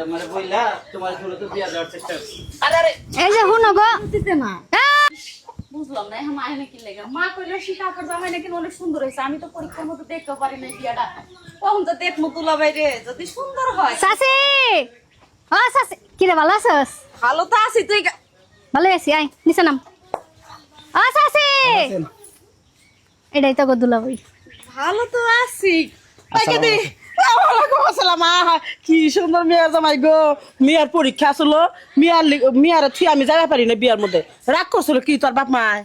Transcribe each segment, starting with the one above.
আমারে বইলা তোমার ছোট তো বিয়া দেওয়ার চেষ্টা করছি। আরে এই যে হুনো গো দিতে না এই, বুঝলাম না এখন আয় নাকি লেগে মা কইলো সীতা আপার জামাই নাকি অনেক সুন্দর হয়েছে আমি তো পরীক্ষার মতো দেখতে পারি না বিয়াটা তখন তো দেখবো তুলা বাইরে যদি সুন্দর হয় সাসি ও সাসি কি রে ভালো আছিস? ভালো তো আছি তুই ভালো আছি আয় নিচে নাম ও সাসি এটাই তো গদুলা বই ভালো তো আছি তাকে দি ওয়ালাইকুম আসসালাম। কি সুন্দর মেয়ের জামাই গো। মেয়ের পরীক্ষা আসলো, মেয়ের থুই আমি যাইতে পারি না বিয়ার মধ্যে। রাগ করছিল কি তোর বাপ মায়?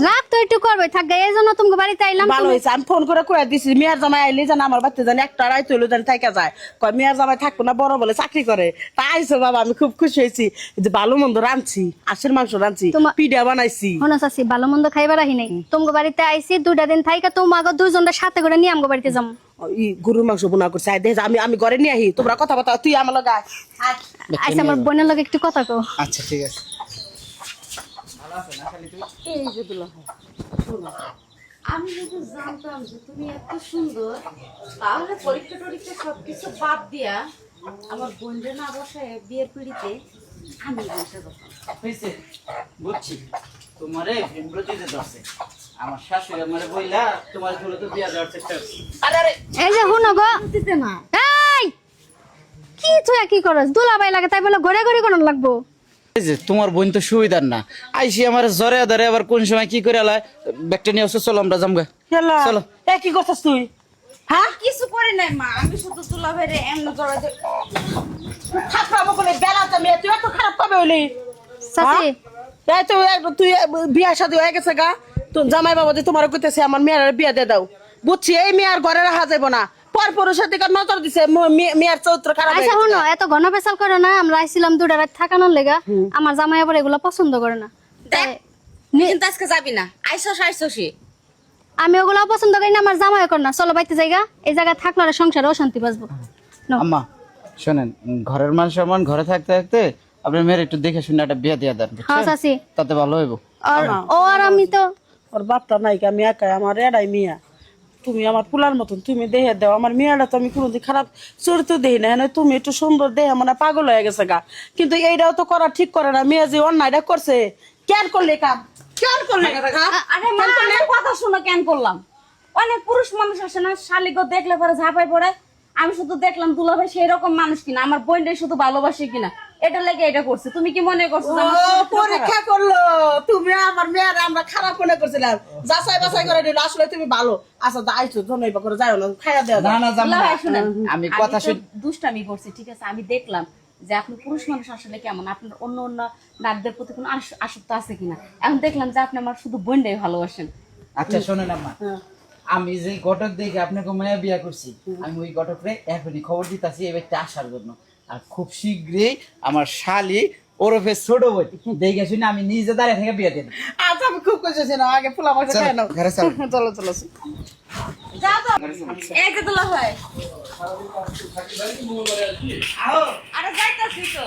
রাগ তো একটু করবে থাকবে এই জন্য তোমাকে বাড়িতে আইলাম ভালো হয়েছে, আমি ফোন করে কয়ে দিছি মেয়ের জামাই আইলে জান আমার বাড়িতে জানি একটা রায় তৈল জানি থাকা যায়। কয় মেয়ের জামাই থাকবো না, বড় বলে চাকরি করে। তা আইসো বাবা, আমি খুব খুশি হয়েছি যে ভালো মন্দ রাঁধছি, আশের মাংস রাঁধছি, পিঠা বানাইছি। শোনো চাচি ভালো মন্দ খাইবার আহি নাই তোমাকে বাড়িতে আইছি 2টা দিন থাইকা তোমাকে দুজনটার সাথে করে নিয়ে আমগো বাড়িতে যাম। গরুর মাংস বোনা করছে, আই দেখে আমি ঘরে নিয়ে আহি, তোমরা কথা বতা, তুই আমার লগে আয়। আচ্ছা আমার বোনের লগে একটু কথা কও। আচ্ছা ঠিক আছে। ভালো আছো না খালি তুই? এই যে দুলা আমি যদি জানতাম যে তুমি এত সুন্দর তাহলে পরীক্ষা টরীক্ষা সবকিছু বাদ দিয়া আমার বোনরে না বসায় বিয়ের পিড়িতে আমি বসে বসতাম। হইছে বুঝছি তোমারে বিব্রত দিতে দছে। আমার শাশুড়ি আমারে বইলা তোমার ছোট তো বিয়া দেওয়ার চেষ্টা করছি। আরে এই যে হুনো গো দিতে না এই কি তুই কি করস দুলাভাই লাগে তাই বলে ঘরে ঘরে কোন লাগবো। এই যে তোমার বোন তো সুবিধার না, আইসি আমার জ্বরে ধরে আবার কোন সময় কি করে আলায় ব্যাগটা নিয়ে আসো, চলো আমরা যামগা। হেলা, চলো। এ কি করছিস তুই? হ্যাঁ, কিছু করে নাই মা আমি শুধু তুলা ভাইরে এমন জড়া যে খারাপ বলে বেলাতে মেয়ে, তুই এত খারাপ কবে হইলি? চাচি এই তো তুই বিয়া শাদী হয়ে গেছে গা, তো জামাই বাবা যে তোমার কইতেছে আমার মেয়ের বিয়া দিয়ে দাও। বুঝছি এই মেয়ের ঘরে রাখা যাবো না, পর পুরুষের দিকে নজর দিছে, মেয়ের চরিত্র খারাপ হয়ে আচ্ছা গেছে। হুনো এত ঘন পেশাল করে না আমরা আইছিলাম 2টা রাত থাকানোর লেগা আমার জামাই আবার এগুলা পছন্দ করে না। দেখ নি- কিন্তু আজকে যাবি না আইসোসি আমি ওগুলা পছন্দ করি না আমার জামাই কর না চলো বাইতে জায়গা এই জায়গায় থাকলে আর সংসারে অশান্তি বাঁচবো নাও। আম্মা শোনেন, ঘরের মান সম্মান ঘরে থাকতে থাকতে আপনার মেয়ের একটু দেখে শুনে একটা বিয়া দিয়ে দেন, হ্যাঁ বুঝছেন? চাচি তাতে ভালো হইব। ও আর আমি তো ওর বাপটা নাই, আমি একাই, আমার এড়াই মিয়া। তুমি আমার পুলার মতন, তুমি দেহে দাও আমার মেয়েটা, তো আমি কোনোদিন খারাপ চরিত্র দেখি না। হ্যাঁ তুমি একটু সুন্দর দেহে মানে পাগল হয়ে গেছে গা, কিন্তু এইটাও তো করা ঠিক করে না। মেয়ে যে অন্যায়টা করছে, কেন করলে কাম, কেন করলে? আরে মা আমার কথা শুনো কেন করলাম অনেক পুরুষ মানুষ আসে না শালিগো দেখলে পরে ঝাঁপাই পড়ে আমি শুধু দেখলাম দুলা ভাই সেই রকম মানুষ কিনা আমার বোনটাই শুধু ভালোবাসে কিনা এটা লেগে এটা করছে তুমি কি মনে করছো যে আমার চরিত্র পরীক্ষা খারাপ? করলো তুমি আমার মেয়ের, আমরা খারাপ মনে করছিলাম, যাচাই বাছাই করে নিল, আসলে তুমি ভালো। আচ্ছা আইছো ধন্যবাদ করে যাও না, খাইয়া দেওয়া না না দুলা ভাই জামা, শুনেন আমি কথা তো শুন। দুষ্টামি করছি ঠিক আছে আমি দেখলাম যে আপনি পুরুষ মানুষ আসলে কেমন আপনার অন্য অন্য নারীদের প্রতি কোনো আসক্ত আছে কিনা এখন দেখলাম যে আপনি আমার শুধু বোনটাই ভালোবাসেন আচ্ছা শোনেন আম্মা, আমি যে ঘটক দেখে আপনাকে মায়া বিয়া করছি, আমি ওই ঘটকরে এখনই খবর দিতেছি এই ব্যক্তি আসার জন্য। আর খুব শীঘ্রই আমার শালি ওরফে ছোট বই দেখে শুনে আমি নিজে দাঁড়িয়ে থেকে বিয়ে দিন। আচ্ছা আমি খুব খুশি ছিলাম, আগে ফুলা মাছ খাই নাও। ঘরে চলো। চলো চলো। যাও তো এই যে দুলা ভাই আরে যাইতাছি তো